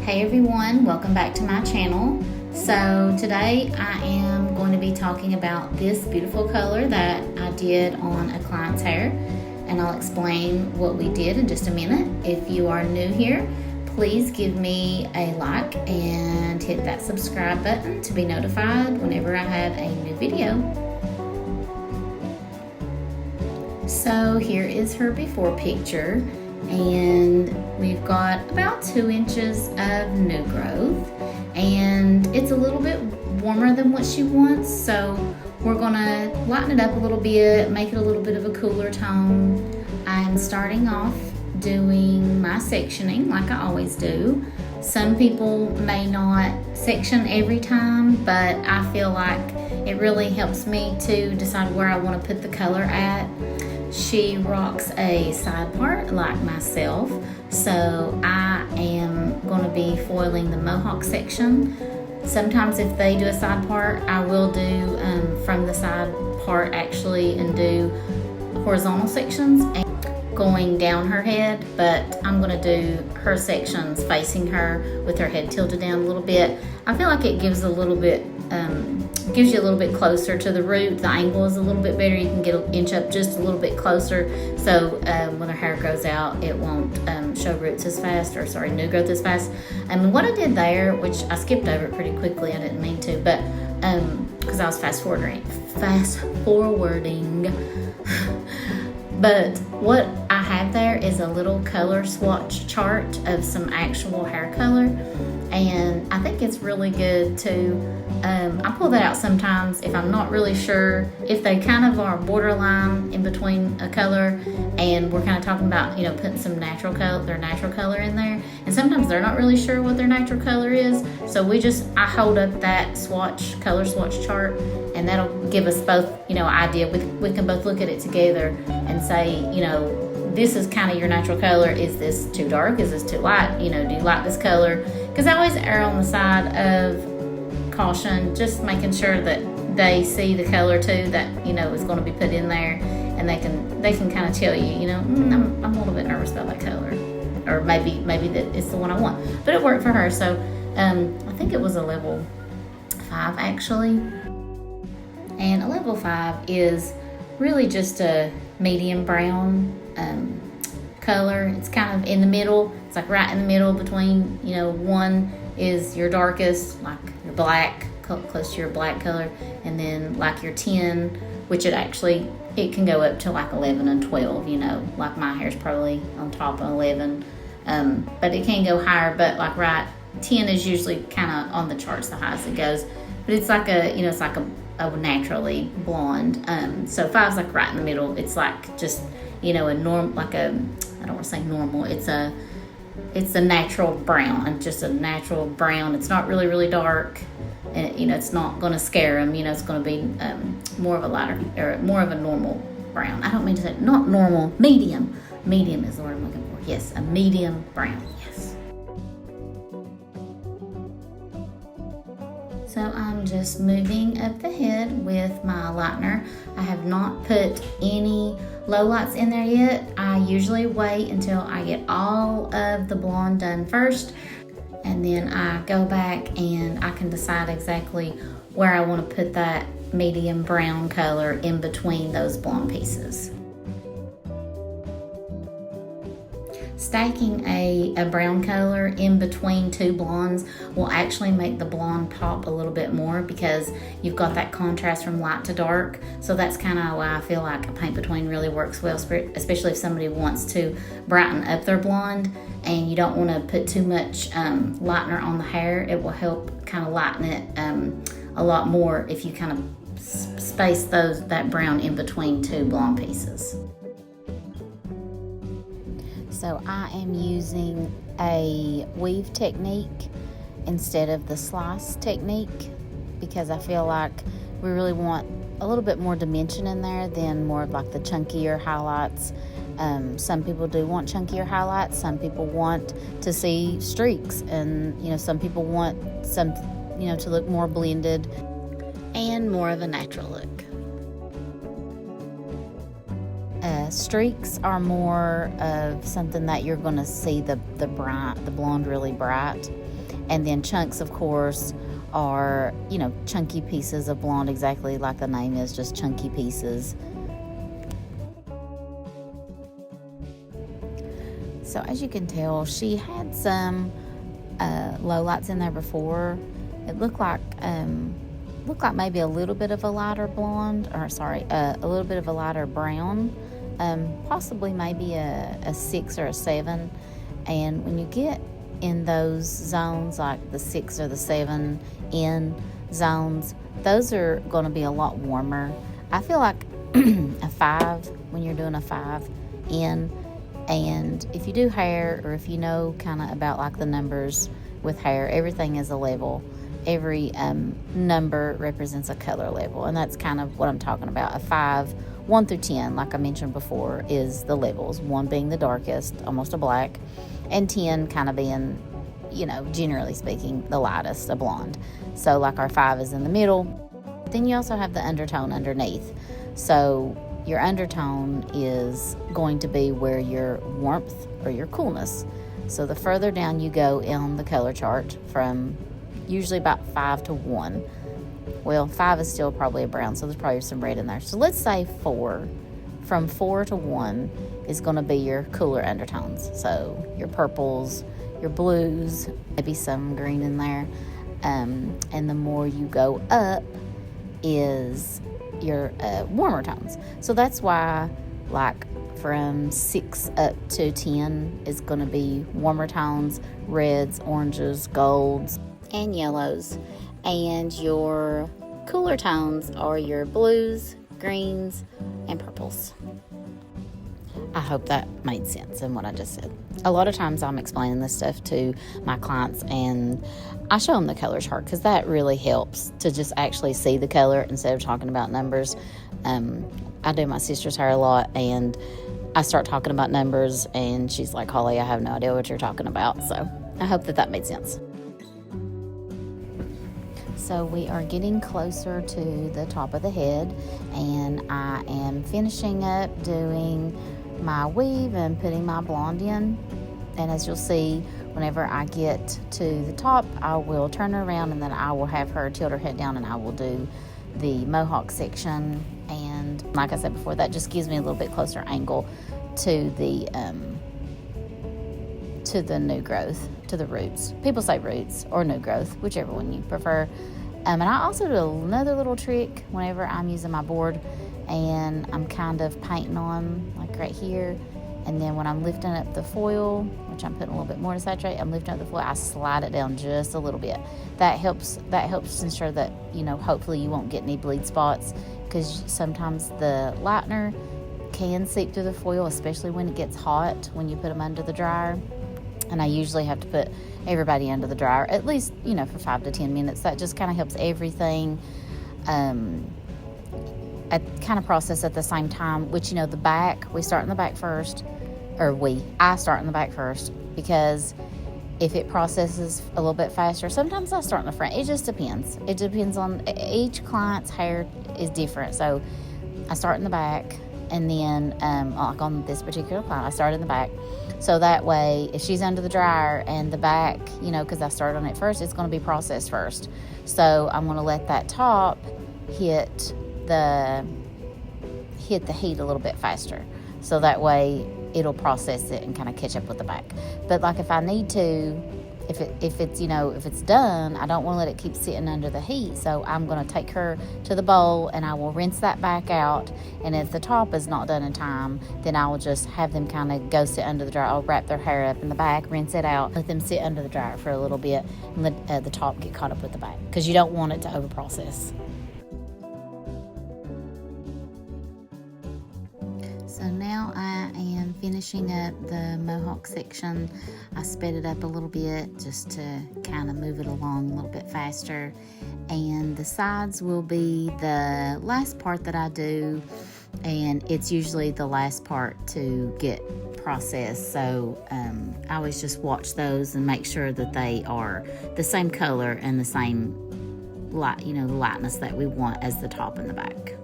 Hey everyone, welcome back to my channel. So today I am going to be talking about this beautiful color that I did on a client's hair, and I'll explain what we did in just a minute. If you are new here, please give me a like and hit that subscribe button to be notified whenever I have a new video. So here is her before picture, and we've got about 2 inches of new growth, and it's a little bit warmer than what she wants, so we're gonna lighten it up a little bit, make it a little bit of a cooler tone. I'm starting off doing my sectioning like I always do. Some people may not section every time, but I feel like it really helps me to decide where I want to put the color at. She rocks a side part like myself, so I am going to be foiling the mohawk section. Sometimes if they do a side part, I will do from the side part actually and do horizontal sections and going down her head, but I'm going to do her sections facing her with her head tilted down a little bit. I feel like it gives a little bit gives you a little bit closer to the root. The angle is a little bit better. You can get an inch up just a little bit closer, so when her hair grows out, it won't show roots as fast, or sorry, new growth as fast. What I did there, which I skipped over it pretty quickly, I didn't mean to, but because I was fast forwarding. But what I have there is a little color swatch chart of some actual hair color, and I think it's really good to I pull that out sometimes if I'm not really sure, if they kind of are borderline in between a color, and we're kind of talking about, you know, putting some natural color, their natural color in there, and sometimes they're not really sure what their natural color is, so I hold up that color swatch chart, and that'll give us both, you know, idea. We can both look at it together and say, you know, this is kind of your natural color. Is this too dark? Is this too light? You know, do you like this color? Because I always err on the side of caution, just making sure that they see the color too that, you know, is going to be put in there, and they can kind of tell you, you know, I'm a little bit nervous about that color, or maybe that it's the one I want. But it worked for her, so I think it was a level 5 actually, and a level 5 is really just a medium brown color. It's kind of in the middle. It's like right in the middle between, you know, one is your darkest, like your black, close to your black color, and then like your 10, which it can go up to like 11 and 12, you know, like my hair's probably on top of 11, but it can go higher, but like right, 10 is usually kind of on the charts the highest it goes, but it's like a, you know, it's like a naturally blonde, so 5's like right in the middle. It's like just, you know, I don't want to say normal, it's a natural brown, just a natural brown. It's not really, really dark, and, you know, it's not going to scare them. You know, it's going to be more of a lighter, or more of a normal brown. I don't mean to say not normal, medium. Medium is the word I'm looking for. Yes, a medium brown. Yes. So I'm just moving up the head with my lightener. I have not put any lowlights in there yet. I usually wait until I get all of the blonde done first, and then I go back and I can decide exactly where I want to put that medium brown color in between those blonde pieces. Staking a brown color in between 2 blondes will actually make the blonde pop a little bit more, because you've got that contrast from light to dark. So that's kind of why I feel like a paint between really works well, especially if somebody wants to brighten up their blonde and you don't want to put too much lightener on the hair. It will help kind of lighten it a lot more if you kind of space that brown in between 2 blonde pieces. So I am using a weave technique instead of the slice technique, because I feel like we really want a little bit more dimension in there than more of like the chunkier highlights. Some people do want chunkier highlights. Some people want to see streaks, and, you know, some people want some, you know, to look more blended and more of a natural look. Streaks are more of something that you're going to see the blonde really bright. And then chunks, of course, are, chunky pieces of blonde, exactly like the name is, just chunky pieces. So as you can tell, she had some lowlights in there before. It looked like maybe a little bit of a lighter blonde, a little bit of a lighter brown, possibly maybe a 6 or a 7. And when you get in those zones, like the 6 or the 7 in zones, those are going to be a lot warmer. I feel like a 5, when you're doing a 5 in, and if you do hair, or if you know kind of about like the numbers with hair, everything is a level. Every number represents a color level, and that's kind of what I'm talking about. A 5, 1 through 10, like I mentioned before, is the levels. 1 being the darkest, almost a black, and 10 kind of being, generally speaking, the lightest, a blonde. So like our 5 is in the middle. Then you also have the undertone underneath. So your undertone is going to be where your warmth or your coolness. So the further down you go in the color chart, from usually about 5 to 1. Well, 5 is still probably a brown, so there's probably some red in there. So let's say 4. From 4 to 1 is going to be your cooler undertones. So your purples, your blues, maybe some green in there. And the more you go up is your warmer tones. So that's why, like, from 6 up to 10 is going to be warmer tones, reds, oranges, golds, and yellows. And your cooler tones are your blues, greens, and purples. I hope that made sense in what I just said. A lot of times I'm explaining this stuff to my clients, and I show them the color chart, because that really helps to just actually see the color instead of talking about numbers. I do my sister's hair a lot, and I start talking about numbers, and she's like, "Holly, I have no idea what you're talking about." So I hope that made sense. So we are getting closer to the top of the head, and I am finishing up doing my weave and putting my blonde in. And as you'll see, whenever I get to the top, I will turn her around, and then I will have her tilt her head down, and I will do the mohawk section. And like I said before, that just gives me a little bit closer angle to the new growth, to the roots. People say roots or new growth, whichever one you prefer. And I also do another little trick whenever I'm using my board and I'm kind of painting on, like right here. And then when I'm lifting up the foil, which I'm putting a little bit more to saturate, I'm lifting up the foil, I slide it down just a little bit. That helps ensure that, hopefully you won't get any bleed spots, because sometimes the lightener can seep through the foil, especially when it gets hot, when you put them under the dryer. And I usually have to put everybody under the dryer, at least, for 5 to 10 minutes. That just kind of helps everything kind of process at the same time, which, the back, we start in the back first, I start in the back first, because if it processes a little bit faster, sometimes I start in the front. It just depends. It depends on, each client's hair is different. So I start in the back, and then, like on this particular client, I start in the back. So that way, if she's under the dryer and the back, because I started on it first, it's going to be processed first. So I'm going to let that top hit the heat a little bit faster. So that way, it'll process it and kind of catch up with the back. But like if I need to, if it's done, I don't want to let it keep sitting under the heat. So I'm going to take her to the bowl, and I will rinse that back out. And if the top is not done in time, then I will just have them kind of go sit under the dryer. I'll wrap their hair up in the back, rinse it out, let them sit under the dryer for a little bit, and let the top get caught up with the back, because you don't want it to over process. So now I am finishing up the mohawk section. I sped it up a little bit just to kind of move it along a little bit faster. And the sides will be the last part that I do, and it's usually the last part to get processed. So I always just watch those and make sure that they are the same color and the same light, the lightness that we want as the top and the back.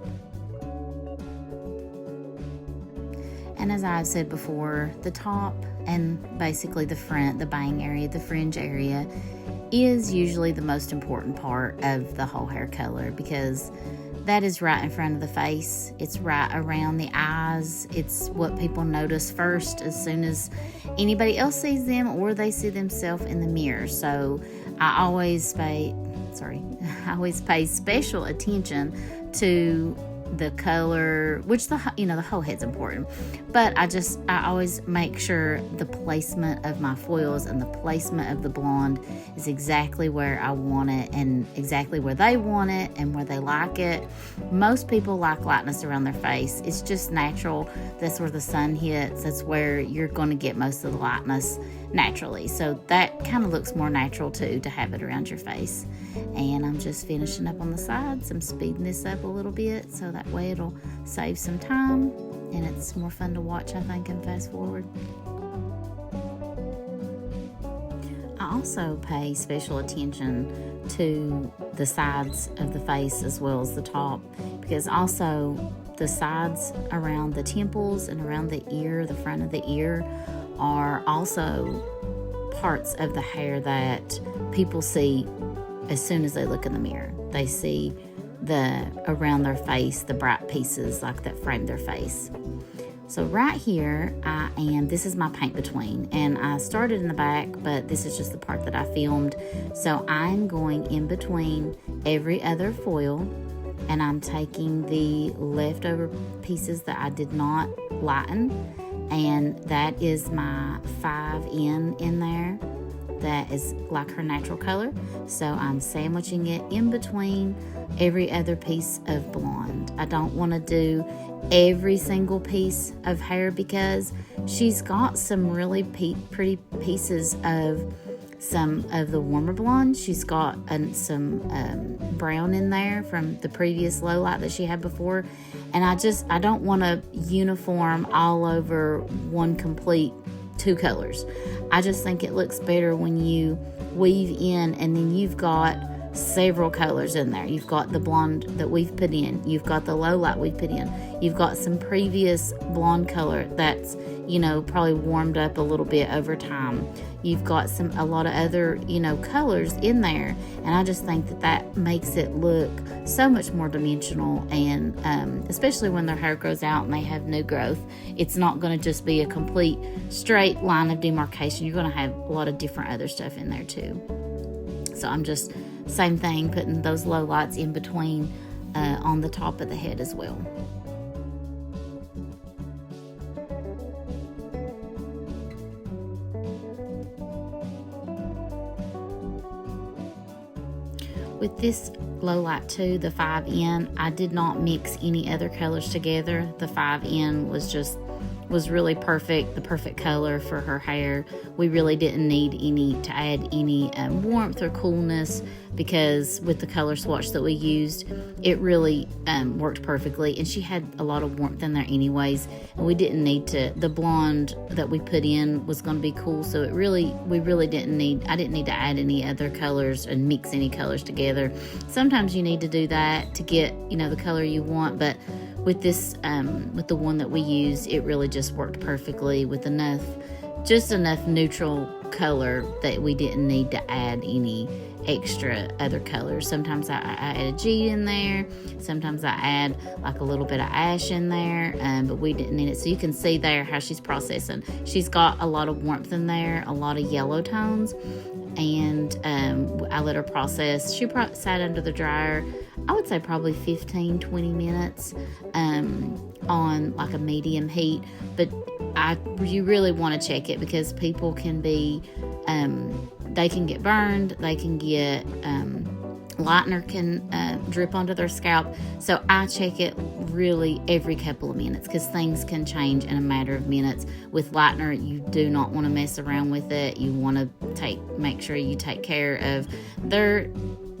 And as I've said before, the top and basically the front, the bang area, the fringe area, is usually the most important part of the whole hair color, because that is right in front of the face. It's right around the eyes. It's what people notice first as soon as anybody else sees them or they see themselves in the mirror. So I always pay special attention to the color, which the whole head's important, but I always make sure the placement of my foils and the placement of the blonde is exactly where I want it and exactly where they want it and where they like it. Most people like lightness around their face. It's just natural. That's where the sun hits. That's where you're going to get most of the lightness naturally. So that kind of looks more natural too, to have it around your face. And I'm just finishing up on the sides. I'm speeding this up a little bit so that way it'll save some time and it's more fun to watch, I think, and fast forward. I also pay special attention to the sides of the face as well as the top, because also the sides around the temples and around the ear, the front of the ear, are also parts of the hair that people see as soon as they look in the mirror. They see the around their face, the bright pieces like that frame their face. So right here this is my paint between, and I started in the back, but this is just the part that I filmed. So I'm going in between every other foil, and I'm taking the leftover pieces that I did not lighten, and that is my 5N in there. That is like her natural color. So I'm sandwiching it in between every other piece of blonde. I don't want to do every single piece of hair because she's got some really pretty pieces of some of the warmer blonde. She's got some brown in there from the previous low light that she had before, and I don't want to uniform all over one complete two colors. I just think it looks better when you weave in and then you've got several colors in there. You've got the blonde that we've put in, you've got the low light we've put in, you've got some previous blonde color that's probably warmed up a little bit over time. You've got a lot of other colors in there, and I just think that makes it look so much more dimensional, and especially when their hair grows out and they have new growth, it's not going to just be a complete straight line of demarcation. You're going to have a lot of different other stuff in there too. So I'm just same thing, putting those low lights in between on the top of the head as well. With this low light too, the 5N, I did not mix any other colors together. The 5N was really perfect, the perfect color for her hair. We really didn't need to add any warmth or coolness, because with the color swatch that we used, it really worked perfectly, and she had a lot of warmth in there anyways, and we didn't need to. The blonde that we put in was going to be cool, so I didn't need to add any other colors and mix any colors together. Sometimes you need to do that to get the color you want, but with this, with the one that we used, it really just worked perfectly with enough neutral color that we didn't need to add any extra other colors. Sometimes I add a G in there. Sometimes I add like a little bit of ash in there, but we didn't need it. So you can see there how she's processing. She's got a lot of warmth in there, a lot of yellow tones, and I let her process. She sat under the dryer, I would say probably 15-20 minutes on like a medium heat, but you really want to check it, because people can be they can get burned, they can get lightener can drip onto their scalp. So I check it really every couple of minutes, because things can change in a matter of minutes. With lightener, you do not want to mess around with it. You want to make sure you take care of their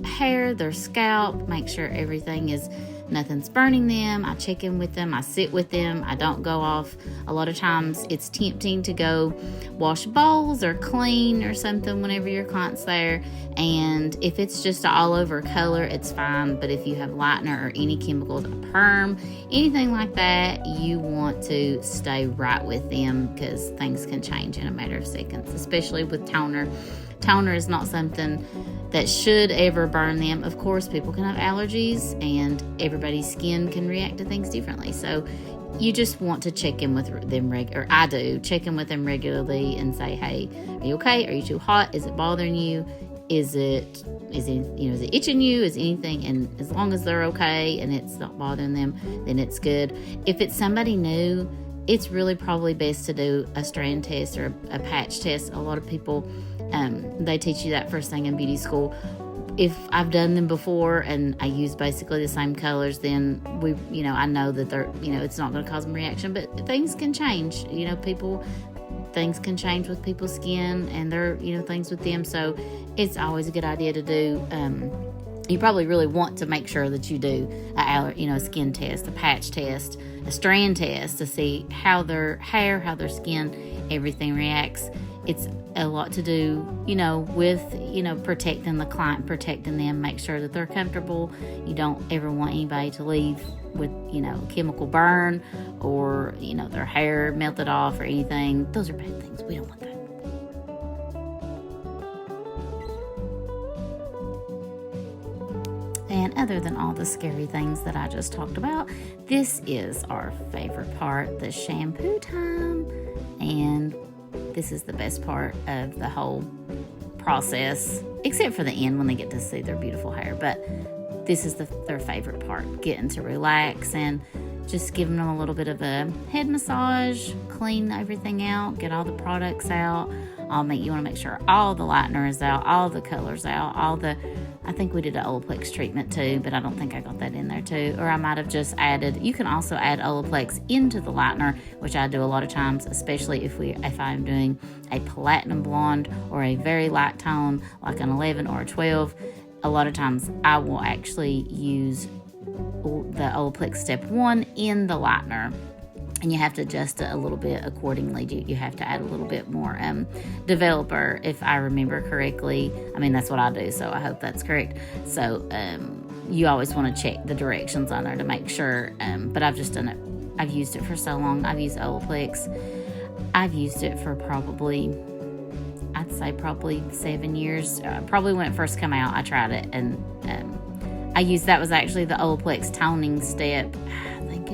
hair, their scalp, make sure everything is nothing's burning them. I check in with them. I sit with them. I don't go off. A lot of times it's tempting to go wash bowls or clean or something whenever your client's there. And if it's just an all over color, it's fine. But if you have lightener or any chemicals, a perm, anything like that, you want to stay right with them because things can change in a matter of seconds, especially with toner. Toner is not something that should ever burn them. Of course, people can have allergies and everybody's skin can react to things differently. So you just want to check in with them or I do check in with them regularly and say, hey, are you okay? Are you too hot? Is it bothering you? Is it itching you? Is anything? And as long as they're okay and it's not bothering them, then it's good. If it's somebody new, it's really probably best to do a strand test or a patch test. A lot of people, they teach you that first thing in beauty school. If I've done them before and I use basically the same colors, then I know that they're, it's not going to cause them reaction, but things can change. Things can change with people's skin and their, things with them. So it's always a good idea to do. You probably really want to make sure that you do a skin test, a patch test, a strand test to see how their hair, how their skin, everything reacts. It's a lot to do, with, protecting the client, protecting them, make sure that they're comfortable. You don't ever want anybody to leave with, chemical burn or, their hair melted off or anything. Those are bad things. We don't want that. And other than all the scary things that I just talked about, this is our favorite part, the shampoo time. And this is the best part of the whole process, except for the end when they get to see their beautiful hair. But this is their favorite part, getting to relax and just giving them a little bit of a head massage, clean everything out, get all the products out. You want to make sure all the lightener is out, all the colors out, I think we did an Olaplex treatment too, but I don't think I got that in there too. Or I might have just added, you can also add Olaplex into the lightener, which I do a lot of times, especially if I'm doing a platinum blonde or a very light tone, like an 11 or a 12. A lot of times I will actually use the Olaplex Step 1 in the lightener. And you have to adjust it a little bit accordingly. You have to add a little bit more developer, if I remember correctly. I mean, that's what I do, so I hope that's correct. So you always want to check the directions on there to make sure. But I've just done it. I've used it for so long. I've used Olaplex. I've used it for probably 7 years. Probably when it first came out, I tried it. And that was actually the Olaplex toning step. I think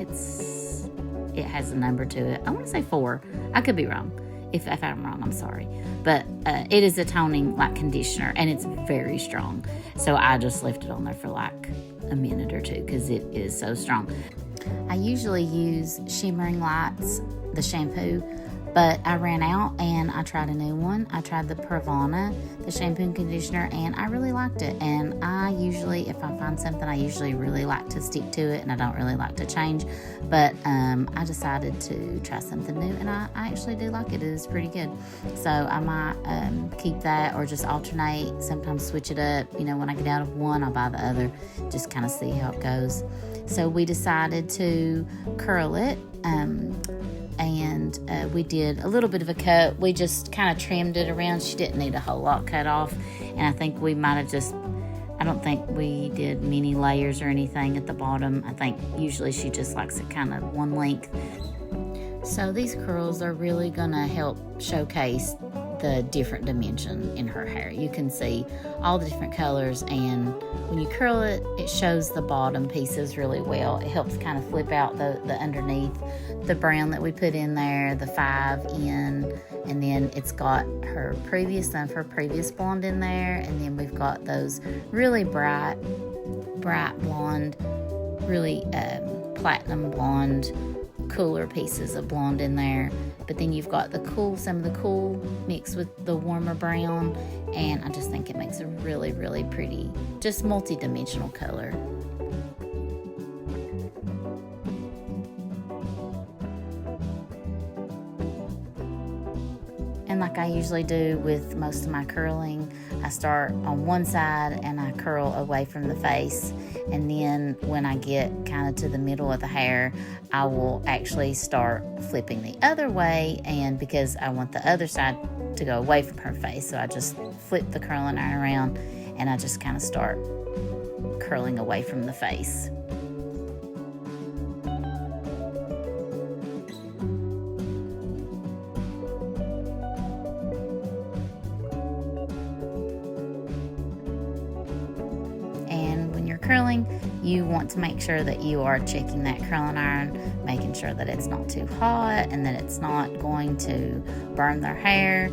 it has a number to it. I want to say 4. I could be wrong. If I'm wrong, I'm sorry. But it is a toning conditioner, and it's very strong. So I just left it on there for a minute or two because it is so strong. I usually use Shimmering Lights, the shampoo, but I ran out and I tried a new one. I tried the Pravana, the shampoo and conditioner, and I really liked it. And I usually, if I find something, I usually really like to stick to it, and I don't really like to change. But I decided to try something new, and I actually do like it. It is pretty good. So I might keep that or just alternate, sometimes switch it up. When I get out of one, I'll buy the other, just kind of see how it goes. So we decided to curl it. And we did a little bit of a cut. We just kind of trimmed it around. She didn't need a whole lot cut off. And I think we might have I don't think we did many layers or anything at the bottom. I think usually she just likes it kind of one length. So these curls are really going to help showcase the different dimension in her hair. You can see all the different colors, and when you curl it, it shows the bottom pieces really well. It helps kind of flip out the underneath, the brown that we put in there, the 5 in, and then it's got her previous blonde in there, and then we've got those really bright blonde, really platinum blonde, cooler pieces of blonde in there. But then you've got some of the cool mixed with the warmer brown, and I just think it makes a really, really pretty, just multi-dimensional color. And like like I usually do with most of my curling, I start on one side and I curl away from the face, and then when I get kind of to the middle of the hair, I will actually start flipping the other way, and because I want the other side to go away from her face, so I just flip the curling iron around and I just kind of start curling away from the face. And when you're curling, you want to make sure that you are checking that curling iron, making sure that it's not too hot and that it's not going to burn their hair.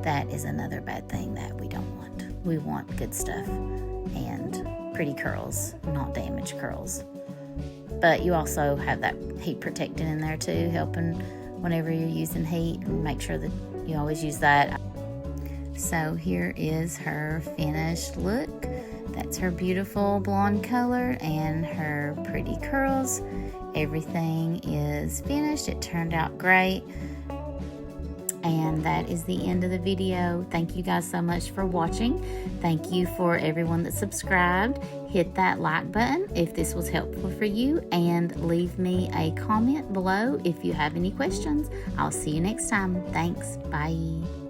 That is another bad thing that we don't want. We want good stuff and pretty curls, not damaged curls. But you also have that heat protectant in there too, helping whenever you're using heat. Make sure that you always use that. So here is her finished look. That's her beautiful blonde color and her pretty curls. Everything is finished. It turned out great. And that is the end of the video. Thank you guys so much for watching. Thank you for everyone that subscribed. Hit that like button if this was helpful for you, and leave me a comment below if you have any questions. I'll see you next time. Thanks. Bye.